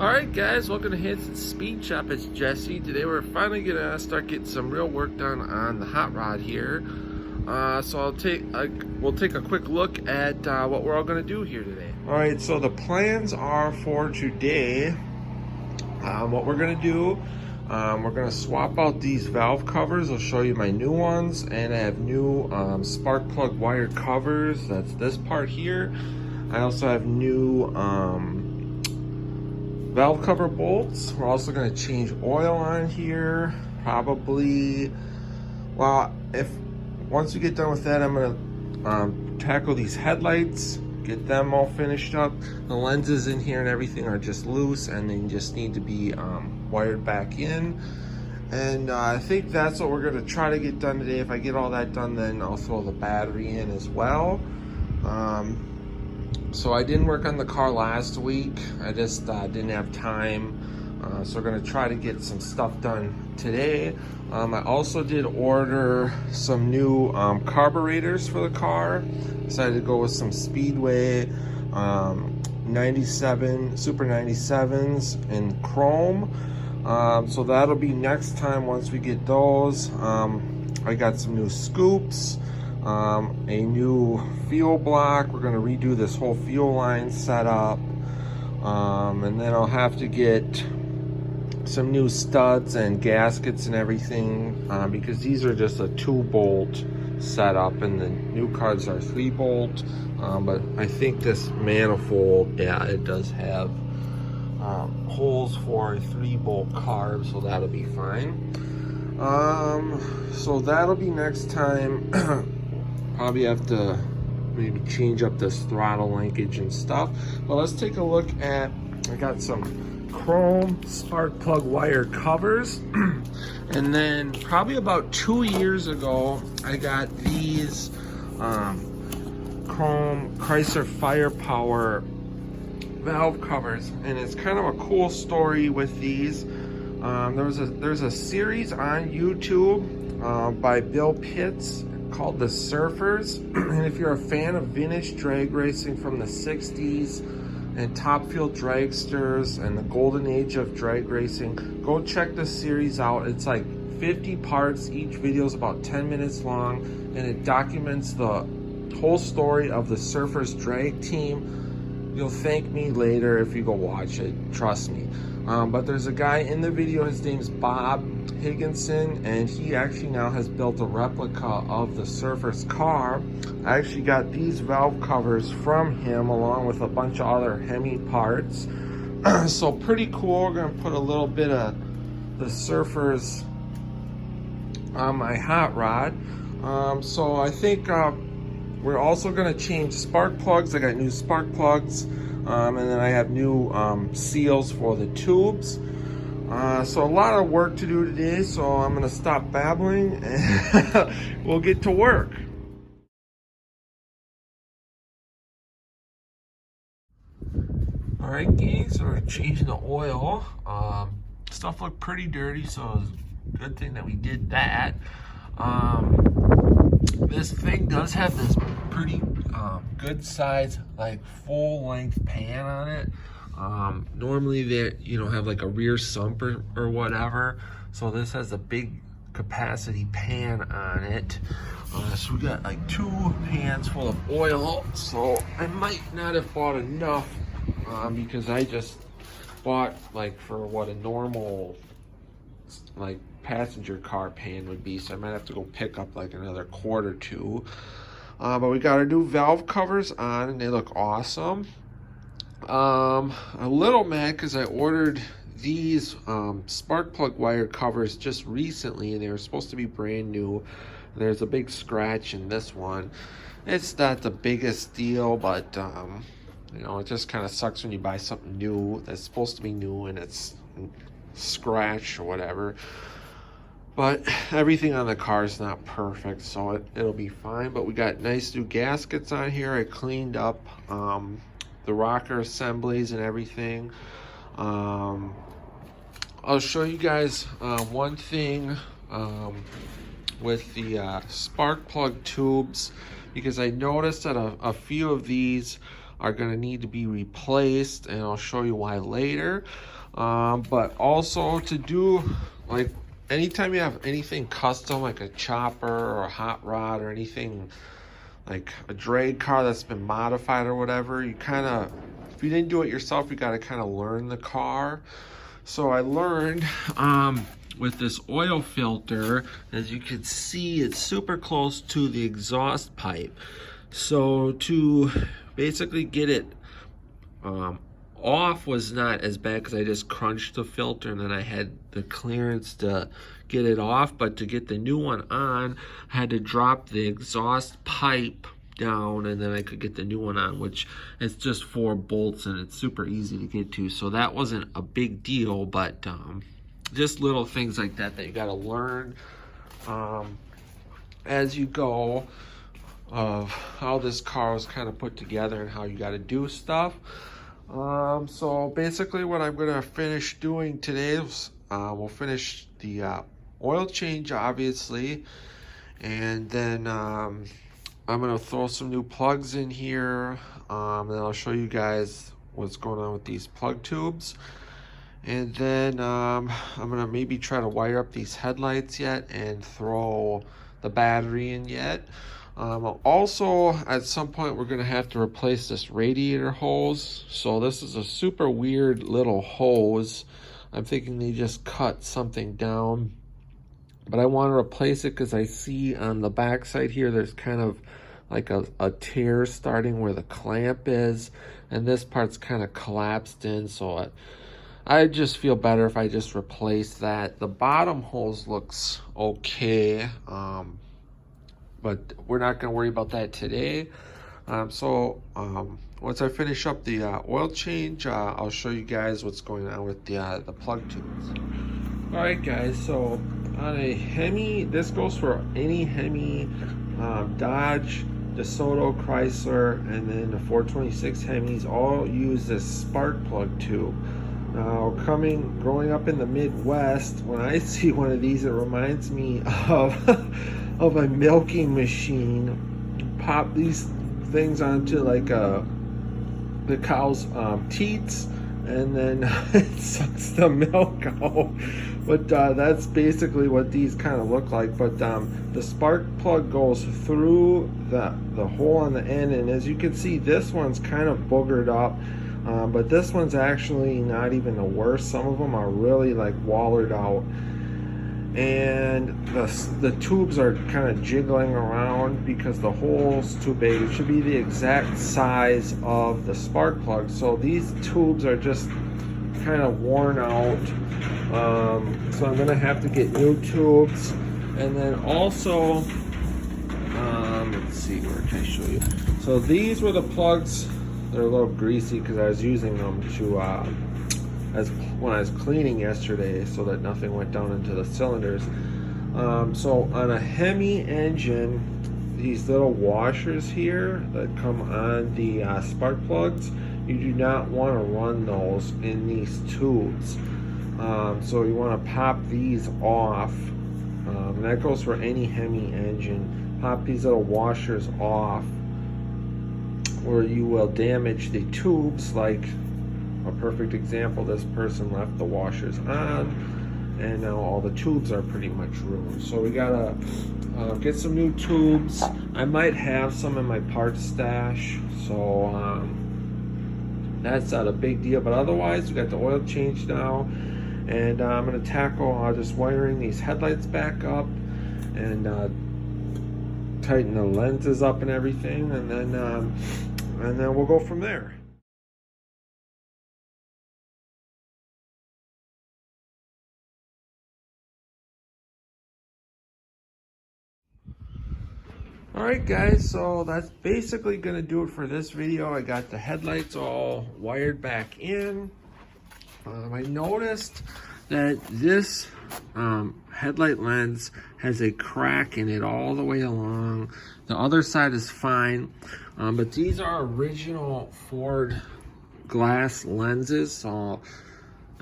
Alright guys, welcome to Hansens Speed Shop. It's Jesse. Today we're finally gonna start getting some real work done on the hot rod here. So we'll take a quick look at what we're all gonna do here today. Alright, so the plans are for today. What we're gonna do, we're gonna swap out these valve covers. I'll show you my new ones, and I have new spark plug wire covers. That's this part here. I also have new valve cover bolts. We're also going to change oil on here. Probably, well, once we get done with that, I'm going to tackle these headlights, get them all finished up. The lenses in here and everything are just loose, and they just need to be wired back in. And I think that's what we're going to try to get done today. If I get all that done, then I'll throw the battery in as well. So I didn't work on the car last week. I just didn't have time. So we're gonna try to get some stuff done today. I also did order some new carburetors for the car. Decided to go with some Speedway 97 Super 97s in chrome. So that'll be next time once we get those. I got some new scoops. A new fuel block. We're going to redo this whole fuel line setup, and then I'll have to get some new studs and gaskets and everything, because these are just a 2-bolt setup and the new cars are 3-bolt, but I think this manifold, yeah, it does have holes for a 3-bolt carb, so that'll be fine. So that'll be next time. Probably have to maybe change up this throttle linkage and stuff. But let's take a look at, I got some chrome spark plug wire covers. And then probably about 2 years ago, I got these chrome Chrysler Firepower valve covers. And it's kind of a cool story with these. There's a series on YouTube by Bill Pitts called The Surfers. And if you're a fan of vintage drag racing from the 60s and top fuel dragsters and the golden age of drag racing, go check this series out. It's like 50 parts. Each video is about 10 minutes long, and it documents the whole story of the Surfers drag team. You'll thank me later if you go watch it, trust me. But there's a guy in the video, his name's Bob Higginson, and he actually now has built a replica of the Surfer's car. I actually got these valve covers from him along with a bunch of other Hemi parts. So pretty cool. We're gonna put a little bit of the Surfer's on my hot rod. So I think we're also gonna change spark plugs. I got new spark plugs. And then I have new seals for the tubes. So a lot of work to do today, so I'm gonna stop babbling and we'll get to work. Alright gang, so we're changing the oil. Stuff looked pretty dirty, so it's a good thing that we did that. This thing does have this pretty good size, like full length pan on it. Normally they have like a rear sump or whatever, so this has a big capacity pan on it. So we got like 2 pans full of oil, so I might not have bought enough because I just bought like for what a normal like passenger car pan would be, so I might have to go pick up like another quart or 2. But we got our new valve covers on, and they look awesome. A little mad because I ordered these spark plug wire covers just recently, and they were supposed to be brand new. There's a big scratch in this one. It's not the biggest deal, but it just kind of sucks when you buy something new that's supposed to be new and it's scratched or whatever. But everything on the car is not perfect, so it'll be fine. But we got nice new gaskets on here. I cleaned up the rocker assemblies and everything. I'll show you guys one thing with the spark plug tubes, because I noticed that a few of these are going to need to be replaced, and I'll show you why later. But also to do, like, anytime you have anything custom, like a chopper or a hot rod or anything like a drag car that's been modified or whatever, you kind of, if you didn't do it yourself, you got to kind of learn the car. So I learned with this oil filter, as you can see, it's super close to the exhaust pipe. So to basically get it off was not as bad, because I just crunched the filter and then I had the clearance to get it off. But to get the new one on, I had to drop the exhaust pipe down, and then I could get the new one on, which it's just 4 bolts and it's super easy to get to. So that wasn't a big deal, but just little things like that that you got to learn as you go, of how this car was kind of put together and how you got to do stuff. So basically what I'm going to finish doing today is we'll finish the oil change, obviously, and then I'm going to throw some new plugs in here, and then I'll show you guys what's going on with these plug tubes. And then I'm going to maybe try to wire up these headlights yet and throw the battery in yet. Also, at some point, we're going to have to replace this radiator hose. So this is a super weird little hose. I'm thinking they just cut something down, but I want to replace it because I see on the back side here, there's kind of like a tear starting where the clamp is, and this part's kind of collapsed in. So I just feel better if I just replace that. The bottom hose looks okay, but we're not going to worry about that today. Once I finish up the oil change, I'll show you guys what's going on with the plug tubes. All right, guys, so on a Hemi, this goes for any Hemi, Dodge, DeSoto, Chrysler, and then the 426 Hemis all use this spark plug tube. Now, growing up in the Midwest, when I see one of these, it reminds me of of a milking machine. Pop these things onto like the cow's teats, and then it sucks the milk out. But that's basically what these kind of look like. But the spark plug goes through the hole on the end, and as you can see, this one's kind of boogered up. But this one's actually not even the worst. Some of them are really like wallered out, and the tubes are kind of jiggling around because the hole's too big. It should be the exact size of the spark plug. So these tubes are just kind of worn out. So I'm gonna have to get new tubes, and then also let's see, where can I show you? So these were the plugs. They're a little greasy because I was using them to when I was cleaning yesterday, so that nothing went down into the cylinders. So on a Hemi engine, these little washers here that come on the spark plugs, you do not want to run those in these tubes. So you want to pop these off, and that goes for any Hemi engine. Pop these little washers off, or you will damage the tubes. Like a perfect example, this person left the washers on, and now all the tubes are pretty much ruined. So we gotta get some new tubes. I might have some in my parts stash, so that's not a big deal. But otherwise, we got the oil change now, and I'm gonna tackle just wiring these headlights back up, and tighten the lenses up and everything, and then we'll go from there. Alright guys, so that's basically going to do it for this video. I got the headlights all wired back in. I noticed that this headlight lens has a crack in it all the way along. The other side is fine, but these are original Ford glass lenses, so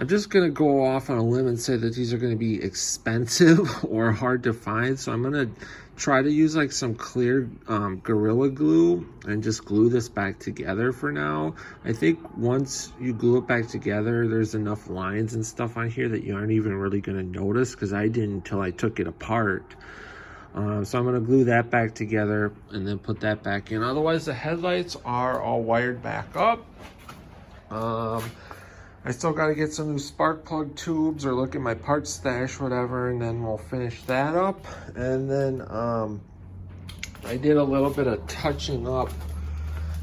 I'm just gonna go off on a limb and say that these are gonna be expensive or hard to find. So I'm gonna try to use like some clear Gorilla Glue and just glue this back together for now. I think once you glue it back together, there's enough lines and stuff on here that you aren't even really gonna notice, because I didn't until I took it apart. So I'm gonna glue that back together and then put that back in. Otherwise, the headlights are all wired back up. I still got to get some new spark plug tubes or look at my parts stash, whatever, and then we'll finish that up. And then I did a little bit of touching up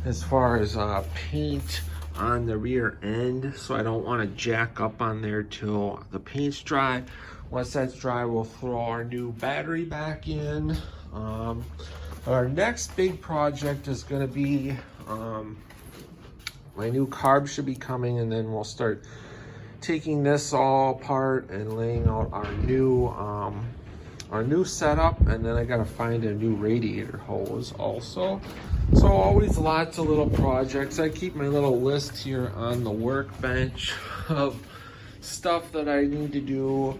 as far as paint on the rear end, so I don't want to jack up on there till the paint's dry. Once that's dry, we'll throw our new battery back in. Our next big project is going to be my new carb should be coming, and then we'll start taking this all apart and laying out our new setup. And then I gotta find a new radiator hose also. So always lots of little projects. I keep my little list here on the workbench of stuff that I need to do.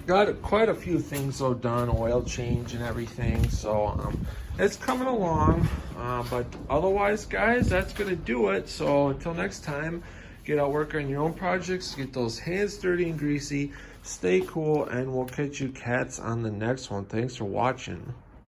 Got quite a few things though done, oil change and everything, so it's coming along. But otherwise, guys, that's gonna do it. So until next time, get out, work on your own projects, get those hands dirty and greasy, stay cool, and we'll catch you cats on the next one. Thanks for watching.